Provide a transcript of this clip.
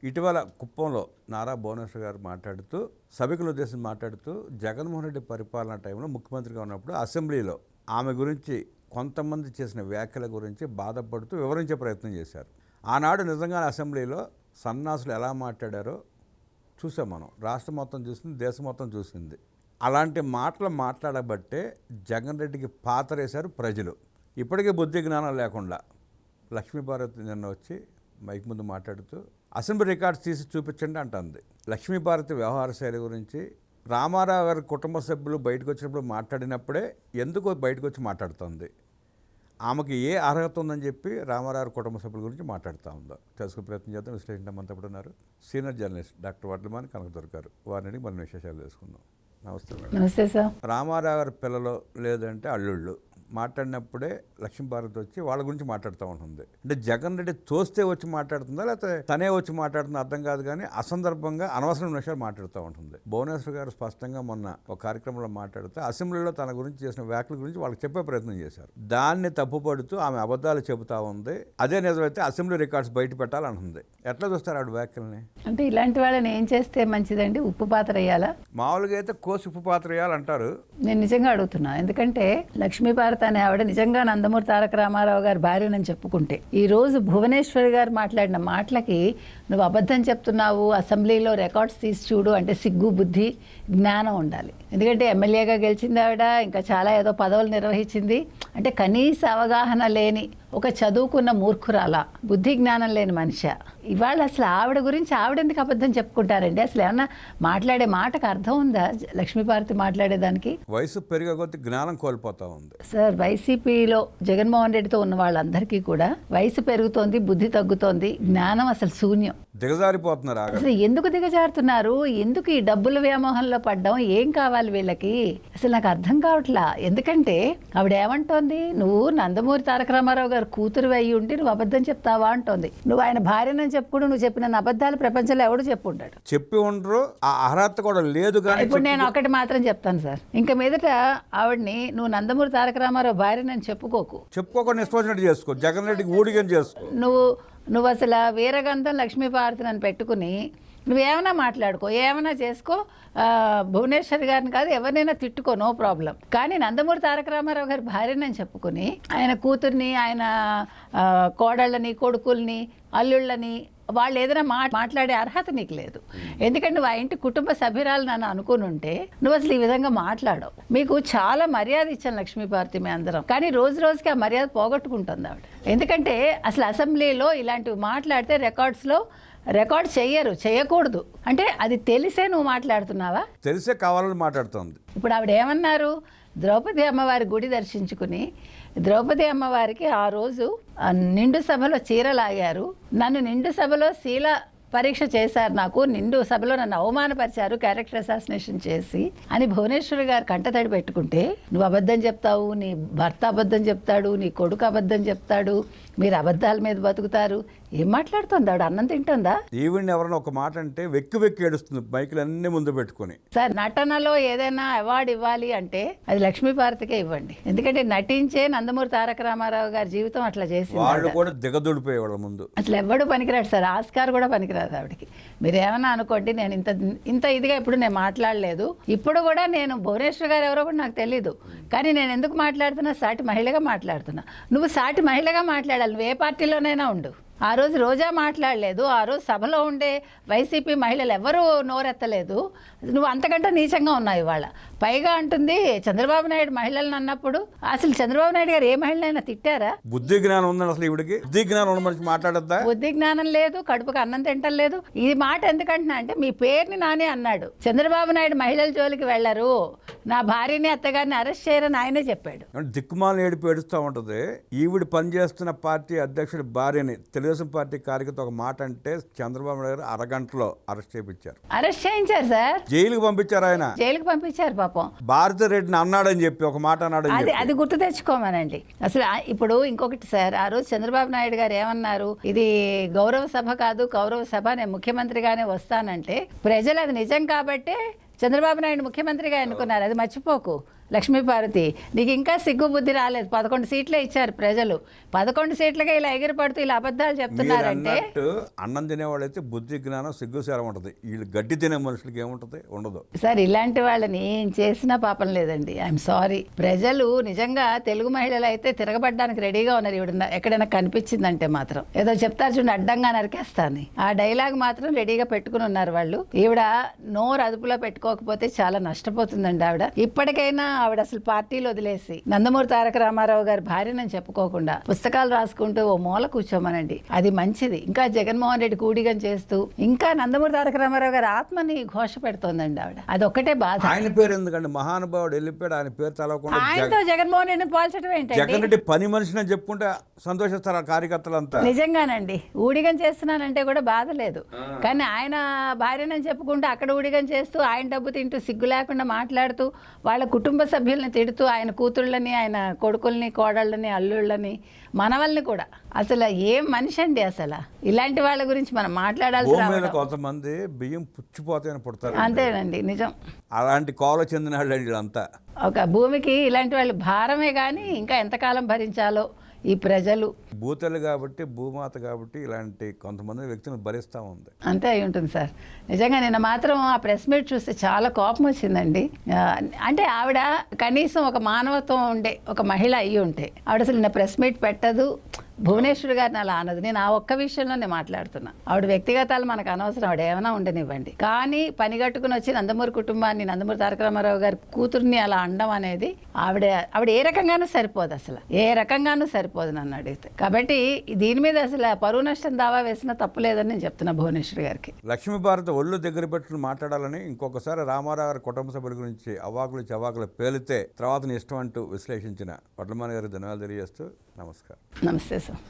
ఇటీవల కుప్పంలో నారా భువనేశ్వర్ గారు మాట్లాడుతూ సభికుల ఉద్దేశించి మాట్లాడుతూ జగన్మోహన్ రెడ్డి పరిపాలన టైంలో ముఖ్యమంత్రిగా ఉన్నప్పుడు అసెంబ్లీలో ఆమె గురించి కొంతమంది చేసిన వ్యాఖ్యల గురించి బాధపడుతూ వివరించే ప్రయత్నం చేశారు. ఆనాడు నిజంగా అసెంబ్లీలో సన్నాసులు ఎలా మాట్లాడారో చూసాం మనం. రాష్ట్రం మొత్తం చూసింది, దేశం మొత్తం చూసింది. అలాంటి మాటలు మాట్లాడబట్టే జగన్ రెడ్డికి పాతరేశారు ప్రజలు. ఇప్పటికీ బుద్ధి జ్ఞానం లేకుండా లక్ష్మీభారతి నిన్న వచ్చి మైక్ ముందు మాట్లాడుతూ అసెంబ్లీ రికార్డ్స్ తీసి చూపించండి అంటుంది. లక్ష్మీభారతి వ్యవహార శైలి గురించి రామారావు గారి కుటుంబ సభ్యులు బయటకు వచ్చినప్పుడు మాట్లాడినప్పుడే ఎందుకు బయటకు వచ్చి మాట్లాడుతుంది. ఆమెకి ఏ అర్హత ఉందని చెప్పి రామారావు కుటుంబ సభ్యుల గురించి మాట్లాడుతూ ఉందో తెలుసుకునే ప్రయత్నం చేద్దాం. విశ్లేషించమంతప్పుడు ఉన్నారు సీనియర్ జర్నలిస్ట్ డాక్టర్ వడ్లమాని కనకదుర్గారు. వారిని మనం విశేషాలు తెలుసుకుందాం. నమస్తే మేడం. నమస్తే సార్. రామారావు గారి పిల్లలు లేదంటే అల్లుళ్ళు మాట్లాడినప్పుడే లక్ష్మీభారతి వచ్చి వాళ్ళ గురించి మాట్లాడుతూ ఉంటుంది. అంటే జగన్ రెడ్డి తోస్తే వచ్చి మాట్లాడుతుందా లేకపోతే తనే వచ్చి మాట్లాడుతుందా అర్థం కాదు, కానీ అసందర్భంగా అనవసరమైన విషయాలు మాట్లాడుతూ ఉంటుంది. భువనేశ్వర్ గారు స్పష్టంగా మొన్న ఒక కార్యక్రమంలో మాట్లాడుతూ అసెంబ్లీలో తన గురించి చేసిన వ్యాఖ్యల గురించి వాళ్ళకి చెప్పే ప్రయత్నం చేశారు. దాన్ని తప్పుపడుతూ ఆమె అబద్ధాలు చెబుతా ఉంది. అదే నిజమైతే అసెంబ్లీ రికార్డ్స్ బయట పెట్టాలంటుంది. ఎట్లా చూస్తారు ఆవిడ వ్యాఖ్యల్ని? అంటే ఇలాంటి వాళ్ళని ఏం చేస్తే మంచిదండి? ఉప్పు పాత్ర వేయాలా? మామూలుగా అయితే కోసి ఉప్పు పాత్ర వేయాలంటారు. నేను నిజంగా అడుగుతున్నా. ఎందుకంటే లక్ష్మీభారతి అనే ఆవిడ నిజంగా నందమూరి తారక రామారావు గారి భార్యనని చెప్పుకుంటే ఈ రోజు భువనేశ్వర్ గారు మాట్లాడిన మాటలకి నువ్వు అబద్ధం చెప్తున్నావు, అసెంబ్లీలో రికార్డ్స్ తీసి చూడు అంటే సిగ్గు, బుద్ధి, జ్ఞానం ఉండాలి. ఎందుకంటే ఎమ్మెల్యేగా గెలిచింది ఆవిడ, ఇంకా చాలా ఏదో పదవులు నిర్వహించింది. అంటే కనీస అవగాహన లేని ఒక చదువుకున్న మూర్ఖురాల, బుద్ధి జ్ఞానం లేని మనిషి. ఇవాళ అసలు ఆవిడ గురించి ఆవిడెందుకు అబద్ధం చెప్పుకుంటారండి? అసలు ఏమన్నా మాట్లాడే మాటకు అర్థం ఉందా? లక్ష్మీభారతి మాట్లాడేదానికి వయసు పెరిగే కొద్దీ జ్ఞానం కోల్పోతా ఉంది సార్. వైసీపీలో జగన్మోహన్ రెడ్డితో ఉన్న వాళ్ళందరికీ కూడా వయసు పెరుగుతోంది, బుద్ధి తగ్గుతోంది, జ్ఞానం అసలు శూన్యం. దిగజారిపోతున్నారు. అసలు ఎందుకు దిగజారుతున్నారు? ఎందుకు ఈ డబ్బుల వ్యామోహంలో పడ్డం? ఏం కావాలి వీళ్ళకి? అసలు నాకు అర్థం కావట్లా. ఎందుకంటే ఆవిడ ఏమంటోంది, నువ్వు నందమూరి తారక రామారావు గారు కూతురు అయ్యి ఉండి నువ్వు అబద్ధం చెప్తావా అంటోంది. నువ్వు ఆయన భార్యనని చెప్పుకుంటూ నువ్వు చెప్పిన అబద్ధాలు ప్రపంచంలో ఎవడు చెప్పుంటాడు? చెప్పి ఉండరు. ఆ అర్హత కూడా లేదు. కానీ ఇప్పుడు నేను ఒకటి మాత్రం చెప్తాను సార్, ఇంకా మీదట ఆవిడ్ని నువ్వు నందమూరి తారక రామారావు భార్యనని చెప్పుకోకుండా నిష్పోసినట్టు చేసుకో. జగన్ రెడ్డికి ఊడిగని చేసుకో. నువ్వు అసలు వీరగంధం లక్ష్మీభారతిని అని పెట్టుకుని నువ్వేమైనా మాట్లాడుకో, ఏమైనా చేసుకో. భువనేశ్వర్ గారిని కాదు ఎవరినైనా తిట్టుకో, నో ప్రాబ్లం. కానీ నందమూరి తారక రామారావు గారి భార్యనని చెప్పుకుని ఆయన కూతుర్ని, ఆయన కోడళ్ళని, కొడుకుల్ని, అల్లుళ్ళని వాళ్ళు ఏదైనా మాట్లాడే అర్హత నీకు లేదు. ఎందుకంటే నువ్వు ఆ ఇంటి కుటుంబ సభ్యురాలు నన్ను అనుకుని ఉంటే నువ్వు అసలు ఈ విధంగా మాట్లాడవు. మీకు చాలా మర్యాద ఇచ్చాను లక్ష్మీభారతి మీ అందరం, కానీ రోజు రోజుకి ఆ మర్యాద పోగొట్టుకుంటుంది ఆవిడ. ఎందుకంటే అసలు అసెంబ్లీలో ఇలాంటివి మాట్లాడితే రికార్డ్ చేయకూడదు. అంటే అది తెలిసే నువ్వు మాట్లాడుతున్నావా? తెలిసే కావాలని మాట్లాడుతుంది. ఇప్పుడు ఆవిడ ఏమన్నారు, ద్రౌపది అమ్మవారి గుడి దర్శించుకుని ద్రౌపది అమ్మవారికి ఆ రోజు నిండు సభలో చీర లాగారు, నన్ను నిండు సభలో శీల పరీక్ష చేశారు, నాకు నిండు సభలో నన్ను అవమానపరిచారు క్యారెక్టర్ అసాసినేషన్ చేసి అని భువనేశ్వరి గారు కంటతడి పెట్టుకుంటే నువ్వు అబద్ధం చెప్తావు, నీ భర్త అబద్ధం చెప్తాడు, నీ కొడుకు అబద్ధం చెప్తాడు, మీరు అబద్ధాల మీద బతుకుతారు. ఏం మాట్లాడుతుంది ఆవిడ? అన్నం తింటుందా? ఈవిడ్ని ఎవరైనా ఒక మాట అంటే వెక్కి ఏడుస్తుంది మైకులు అన్ని ముందు పెట్టుకుని. సార్, నటనలో ఏదైనా అవార్డు ఇవ్వాలి అంటే అది లక్ష్మీభారతికే ఇవ్వండి. ఎందుకంటే నటించే నందమూరి తారక రామారావు గారి జీవితం అట్లా చేసింది. వాళ్ళు కూడా దిగదుడిపోయే వాళ్ళ ముందు అసలు ఎవడు పనికిరాడు సార్. ఆస్కార్ కూడా పనికిరాదు ఆవిడకి. మీరు ఏమన్నా అనుకోండి, నేను ఇంత ఇదిగా ఇప్పుడు నేను మాట్లాడలేదు. ఇప్పుడు కూడా నేను భువనేశ్వర్ గారు ఎవరో కూడా నాకు తెలీదు, కానీ నేను ఎందుకు మాట్లాడుతున్నా, సాటి మహిళగా మాట్లాడుతున్నా. నువ్వు సాటి మహిళగా మాట్లాడాలి, నువ్వు ఏ పార్టీలోనైనా ఉండు. ఆ రోజు రోజా మాట్లాడలేదు, ఆ రోజు సభలో ఉండే వైసీపీ మహిళలు ఎవరూ నోరెత్తలేదు. నువ్వు అంతకంటే నీచంగా ఉన్నావు ఇవాళ. పైగా అంటుంది చంద్రబాబు నాయుడు మహిళలను అన్నప్పుడు అసలు చంద్రబాబు నాయుడు గారు ఏ మహిళనైనా తిట్టారా? బుద్ధి జ్ఞానం ఉందని అసలు ఇవిడికి బుద్ధి జ్ఞానం ఉన్న మనిషి మాట్లాడద్దా? బుద్ధి జ్ఞానం లేదు, కడుపుకి అన్నం తింటం లేదు. ఈ మాట ఎందుకంటున్నా అంటే మీ పేరుని నానే అన్నాడు. చంద్రబాబు నాయుడు మహిళల జోలికి వెళ్లరు, నా భార్యని అత్తగారిని అరెస్ట్ చేయరని ఆయనే చెప్పాడు. దిక్కుమాలను ఏడుపు ఏడుస్తూ ఉంటుంది. ఈవిడ పనిచేస్తున్న పార్టీ అధ్యక్షుడి భార్యని తెలుగుదేశం పార్టీ కార్యకర్త ఒక మాట అంటే చంద్రబాబు నాయుడు గారు అరగంటలో అరెస్ట్ చేయించారు సార్. జైలుకి పంపించారు. ఆయన జైలుకి పంపించారు పాపం. భారతి రెడ్డిని అన్నాడని చెప్పి ఒక మాట అన్నాడు. అది గుర్తు తెచ్చుకోమనండి. అసలు ఇప్పుడు ఇంకొకటి సార్, ఆ రోజు చంద్రబాబు నాయుడు గారు ఏమన్నారు, ఇది గౌరవ సభ కాదు, కౌరవ సభ, నేను ముఖ్యమంత్రిగానే వస్తానంటే ప్రజలు అది నిజం కాబట్టే చంద్రబాబు నాయుడు ముఖ్యమంత్రిగా ఎన్నుకున్నారు. అది మర్చిపోకు. లక్ష్మీపార్వతి, నీకు ఇంకా సిగ్గు బుద్ధి రాలేదు. 11 సీట్లే ఇచ్చారు ప్రజలు. 11 సీట్లకే ఇలా ఎగిరిపడుతూ ఇలా అబద్ధాలు చెప్తున్నారంటే, అన్నం తినేవాళ్ళు అయితే బుద్ధి జ్ఞానం సిగ్గుసారం ఉంటుంది. వీళ్ళు గడ్డి తినే మనుషులకి ఏముంటుంది? ఉండదు. సార్ ఇలాంటి వాళ్ళని ఏం చేసినా పాపం లేదండి. I'm sorry. ప్రజలు నిజంగా తెలుగు మహిళలు అయితే తిరగబడ్డానికి రెడీగా ఉన్నారు. ఈవిడ ఎక్కడైనా కనిపించిందంటే మాత్రం ఏదో చెప్తారు చూడండి, అడ్డంగా నరికేస్తాను. ఆ డైలాగ్ మాత్రం రెడీగా పెట్టుకుని ఉన్నారు వాళ్ళు. ఈవిడ నోరు అదుపులో పెట్టుకోకపోతే చాలా నష్టపోతుందండి ఆవిడ. ఇప్పటికైనా ఆవిడ అసలు పార్టీలు వదిలేసి నందమూరి తారక రామారావు గారి భార్యనని చెప్పుకోకుండా పుస్తకాలు రాసుకుంటూ ఓ మూల కూర్చోమనండి, అది మంచిది. ఇంకా జగన్మోహన్ రెడ్డి కూడిగం చేస్తూ ఇంకా నందమూరి తారక రామారావు గారి ఆత్మని ఘోష పెడుతోందండి ఆవిడ. అదొక్కటే బాధ. ఆయన పేరు ఎందుకండి? మహానుభావుడు వెళ్ళిపోయాడు, ఆయన పేరు తలవకుండా ఆయనతో జగన్మోహన్ రెడ్డిని పోల్చడం ఏంటండి? జగన్ రెడ్డి పని మనిషిని అని చెప్పుకుంటే సంతోషిస్తారు ఆ కార్యకర్తలంతా. నిజంగానండి, ఊడిగం చేస్తున్నానంటే కూడా బాధ లేదు. కానీ ఆయన భార్యనని చెప్పుకుంటూ అక్కడ ఊడిగం చేస్తూ ఆయన డబ్బు తింటూ సిగ్గు లేకుండా మాట్లాడుతూ వాళ్ళ కుటుంబ సభ్యుల్ని తిడుతూ ఆయన కూతుళ్ళని, ఆయన కొడుకుల్ని, కోడళ్ళని, అల్లుళ్ళని, మనవల్ని కూడా. అసలు ఏం మనిషి అండి అసలు. ఇలాంటి వాళ్ళ గురించి మనం మాట్లాడాల్సి రావడం. కొంతమంది బియ్యం పుచ్చిపోతాయని పుడతారు. అంతేనండి, నిజం. అలాంటి కోవలో చెందిన వాళ్ళు వీళ్ళంతా. ఒక భూమికి ఇలాంటి వాళ్ళు భారమే, కానీ ఇంకా ఎంతకాలం భరించాలో ఈ ప్రజలు. భూతలు కాబట్టి, భూమాత కాబట్టి ఇలాంటి కొంతమంది వ్యక్తులను భరిస్తూ ఉంది. అంతే అయి ఉంటుంది సార్. నిజంగా నిన్న మాత్రం ఆ ప్రెస్ మీట్ చూస్తే చాలా కోపం వచ్చిందండి. అంటే ఆవిడ కనీసం ఒక మానవత్వం ఉండే ఒక మహిళ అయ్యి ఉంటే ఆవిడ అసలు నిన్న ప్రెస్ మీట్ పెట్టదు. భువనేశ్వర్ గారిని అలా అనదు. నేను ఆ ఒక్క విషయంలోనే మాట్లాడుతున్నా. ఆవిడ వ్యక్తిగతాలు మనకు అనవసరం, ఆవిడ ఏమైనా ఉండనివ్వండి. కానీ పనిగట్టుకుని వచ్చి నందమూరి కుటుంబాన్ని, నందమూరి తారక రామారావు గారి కూతుర్ని అలా అనడం అనేది ఆవిడ ఏ రకంగానూ సరిపోదు. అసలు ఏ రకంగానూ సరిపోదు నన్ను అడిగితే. కాబట్టి దీని మీద అసలు పరువు నష్టం దావా వేసినా తప్పు లేదని నేను చెప్తున్నా భువనేశ్వర్ గారికి. లక్ష్మీభారతి ఒళ్ళు దగ్గర పెట్టుకుని మాట్లాడాలని, ఇంకొకసారి రామారావు గారి కుటుంబ సభ్యుల గురించి అవాకులు చవాకులు పేలితే తర్వాత నీ ఇష్టం అంటూ విశ్లేషించిన వడ్లమాని గారికి ధన్యవాదాలు తెలియజేస్తూ నమస్కారం. నమస్తే సార్.